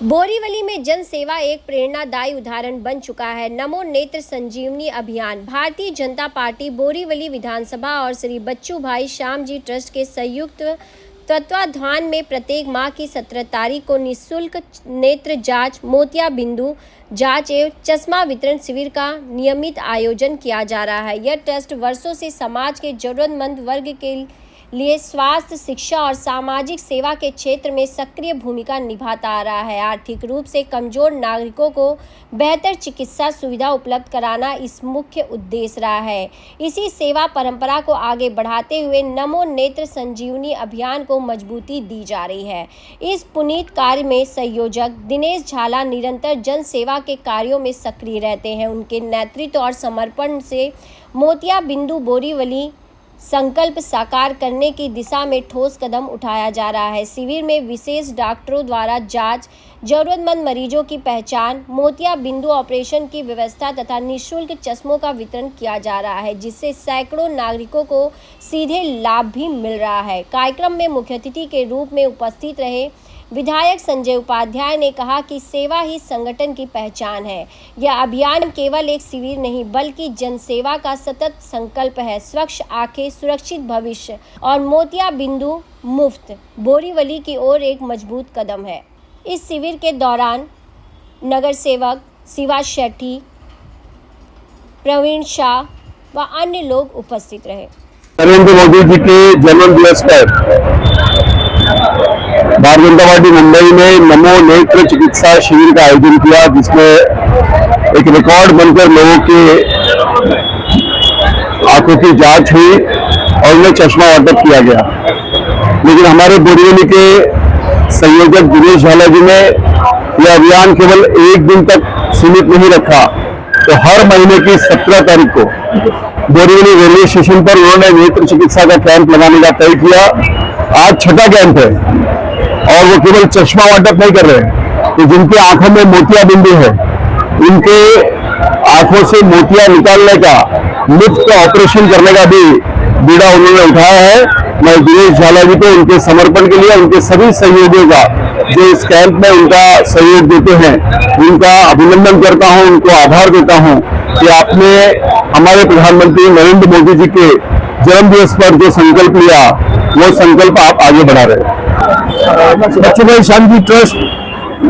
बोरीवली में जन सेवा एक प्रेरणादायी उदाहरण बन चुका है। नमो नेत्र संजीवनी अभियान भारतीय जनता पार्टी बोरीवली विधानसभा और श्री बच्चू भाई श्याम जी ट्रस्ट के संयुक्त तत्वाधान में प्रत्येक माह की 17 तारीख को निःशुल्क नेत्र जांच, मोतिया बिंदु जांच एवं चश्मा वितरण शिविर का नियमित आयोजन किया जा रहा है। यह ट्रस्ट वर्षों से समाज के जरूरतमंद वर्ग के लिए स्वास्थ्य, शिक्षा और सामाजिक सेवा के क्षेत्र में सक्रिय भूमिका निभाता आ रहा है। आर्थिक रूप से कमजोर नागरिकों को बेहतर चिकित्सा सुविधा उपलब्ध कराना इस मुख्य उद्देश्य रहा है। इसी सेवा परंपरा को आगे बढ़ाते हुए नमो नेत्र संजीवनी अभियान को मजबूती दी जा रही है। इस पुनीत कार्य में संयोजक दिनेश झाला निरंतर जन सेवा के कार्यों में सक्रिय रहते हैं। उनके नेतृत्व और समर्पण से मोतिया बिंदु बोरीवली संकल्प साकार करने की दिशा में ठोस कदम उठाया जा रहा है। शिविर में विशेष डॉक्टरों द्वारा जांच, जरूरतमंद मरीजों की पहचान, मोतिया बिंदु ऑपरेशन की व्यवस्था तथा निःशुल्क चश्मों का वितरण किया जा रहा है, जिससे सैकड़ों नागरिकों को सीधे लाभ भी मिल रहा है। कार्यक्रम में मुख्य अतिथि के रूप में उपस्थित रहे विधायक संजय उपाध्याय ने कहा कि सेवा ही संगठन की पहचान है। यह अभियान केवल एक शिविर नहीं बल्कि जनसेवा का सतत संकल्प है। स्वच्छ आंखें, सुरक्षित भविष्य और मोतिया बिंदु मुफ्त बोरीवली की ओर एक मजबूत कदम है। इस शिविर के दौरान नगर सेवक शिवा शेट्टी, प्रवीण शाह व अन्य लोग उपस्थित रहे। नरेंद्र मोदी जी के जन्म दिवस पर भारतीय जनता पार्टी मुंबई में नमो नेत्र चिकित्सा शिविर का आयोजन किया, जिसमें एक रिकॉर्ड बनकर लोगों के आंखों की जांच हुई और उन्हें चश्मा वाटप किया गया। लेकिन हमारे बोरीवली के संयोजक दिनेश झाला जी ने यह अभियान केवल एक दिन तक सीमित नहीं रखा, तो हर महीने की 17 तारीख को बोरीवली रेलवे स्टेशन पर उन्होंने नेत्र चिकित्सा का कैंप लगाने का तय किया। आज छठा कैंप है और वो केवल चश्मा वाटप नहीं कर रहे, तो जिनके आंखों में मोतिया बिंदु है, उनके आंखों से मोतिया निकालने का, मुफ्त ऑपरेशन करने का भी बीड़ा उन्होंने उठाया है। मैं दिनेश झाला जी को उनके समर्पण के लिए, उनके सभी सहयोगियों का जो इस कैंप में उनका सहयोग देते हैं, उनका अभिनंदन करता हूं, उनको आभार देता हूं कि आपने हमारे प्रधानमंत्री नरेंद्र मोदी जी के जन्म दिवस पर जो संकल्प लिया, वो संकल्प आप आगे बढ़ा रहे हैं। बच्चू भाई श्याम जी ट्रस्ट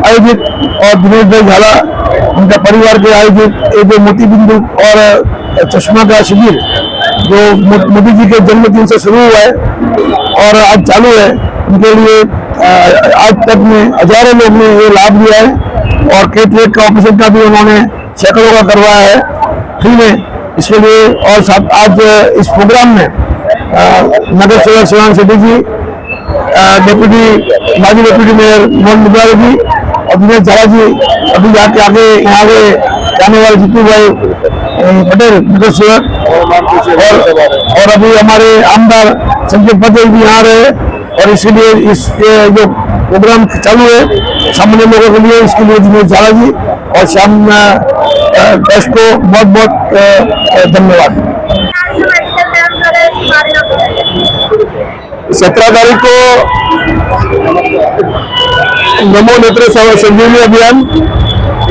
आयोजित और दिनेश भाई झाला उनका परिवार के आयोजित ये जो मोती बिंदु और चश्मा का शिविर जो मोदी जी के जन्मदिन से शुरू हुआ है और आज चालू है, उनके लिए आज तक में हजारों लोग ने ये लाभ लिया है और कैटरेक्ट का ऑपरेशन का भी उन्होंने सैकड़ों का करवाया है फ्री में। इसके लिए और साथ आज इस प्रोग्राम में नगर सेवक शिवान शेट्टी जी, माजी डेप्यूटी मेयर मोहन मुद्रारे जी और दिनेश झाला जी, अभी जाके आगे यहाँ जाने वाले जितू भाई पटेल नगर सेवक और अभी हमारे आमदार संजय पटेल भी यहाँ रहे। और इसलिए इस जो प्रोग्राम चालू है सामान्य लोगों के लिए, इसके लिए दिनेश झाला जी और श्याम ट्रस्ट को बहुत बहुत धन्यवाद। 17 तारीख को नमो नेत्र संजीवनी अभियान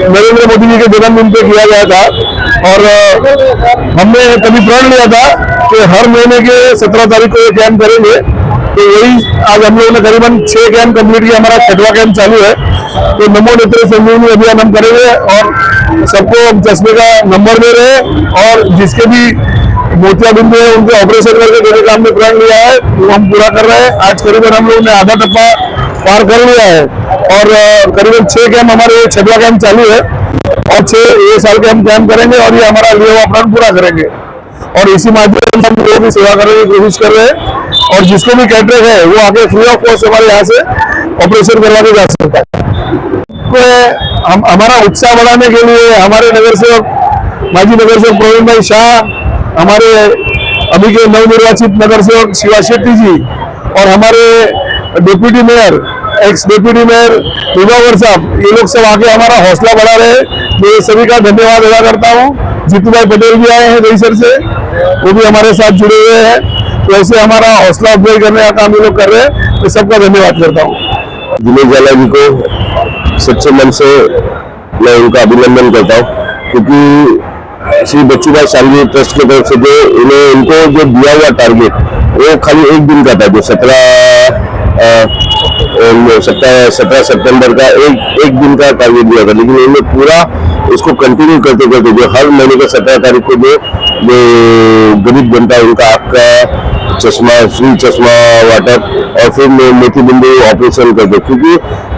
नरेंद्र मोदी जी के जन्मदिन पे किया गया था और हमने कभी प्रण लिया था कि हर महीने के 17 तारीख को ये कैंप करेंगे। तो वही आज हम लोगों ने करीबन 6 कैंप कंप्लीट किया, हमारा 6वां कैंप चालू है। तो नमो नेत्र संजीवनी अभियान हम करेंगे और सबको चश्मे का नंबर दे रहे हैं और जिसके भी मोतिया बिंदु है उनके ऑपरेशन करके देने का हमने प्रण लिया है, वो हम पूरा कर रहे हैं। आज करीबन हम लोगों ने आधा टप्पा पार कर लिया है और करीबन 6 कैंप, हमारे 6वां कैंप चालू है और 6 साल के हम कैंप करेंगे और ये हमारा लिया हुआ प्रण पूरा करेंगे। और इसी माध्यम से हम लोगों की सेवा करने की कोशिश कर रहे हैं और जिसको भी कैटरेक्ट है वो आगे फ्री ऑफ कॉस्ट हमारे यहाँ से ऑपरेशन करवा के जा सकता है। हमारा उत्साह बढ़ाने के लिए हमारे नगर सेवक, माजी नगर सेवक प्रवीण भाई शाह, हमारे अभी के नवनिर्वाचित नगर सेवक शिवा शेट्टी जी और हमारे deputy mayor, ex deputy mayor Vibhavar साहब, ये लोग सब आके हमारा हौसला बढ़ा रहे हैं। मैं सभी का धन्यवाद अदा करता हूँ। जीतू भाई पटेल भी आए हैं दहीसर से, वो भी हमारे साथ जुड़े हुए हैं। तो ऐसे हमारा हौसला अफजाई करने का काम ये लोग कर रहे हैं, तो सबका धन्यवाद करता हूँ। दिनेश झाला जी को सच्चे मन से मैं उनका अभिनंदन करता हूँ, क्योंकि श्री बच्चू भाई श्यामजी ट्रस्ट की तरफ से जो इनको जो दिया हुआ टारगेट वो खाली एक दिन का था, जो 17 सितंबर का एक दिन का टारगेट दिया था, लेकिन इन्होंने पूरा उसको कंटिन्यू करते करते जो हर महीने के 17 तारीख को जो गरीब जनता उनका आपका चश्मा फ्री चश्मा वाटर और फिर मोती बिंदु ऑपरेशन करते, क्योंकि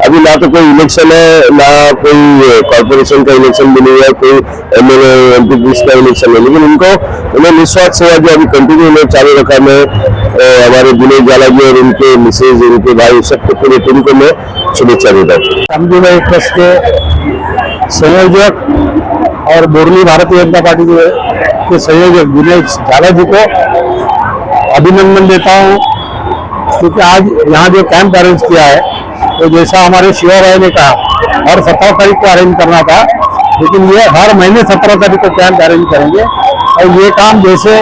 अभी ना तो कोई इलेक्शन है, ना कोई कॉर्पोरेशन का इलेक्शन भी नहीं है, कोई एमएलए एमपी का इलेक्शन है, लेकिन उन्हें निस्वार्थ सेवा जो अभी कंटिन्यू में चालू रखा। मैं हमारे दिनेश जाला जी और उनके मिसेज, उनके भाई, सबको पूरे टीम को मैं शुभेच्छा देता हूँ। श्यामजी भाई ट्रस्ट के संयोजक और बोरली भारतीय जनता पार्टी के संयोजक दिनेश जाला जी को अभिनंदन देता हूँ, क्योंकि आज यहाँ जो कैंप अरेंज किया है, तो जैसा हमारे शिवा भाई ने कहा हर 17 तारीख को अरेंज करना था, लेकिन ये हर महीने 17 तारीख को कैंप अरेंज करेंगे। और ये काम जैसे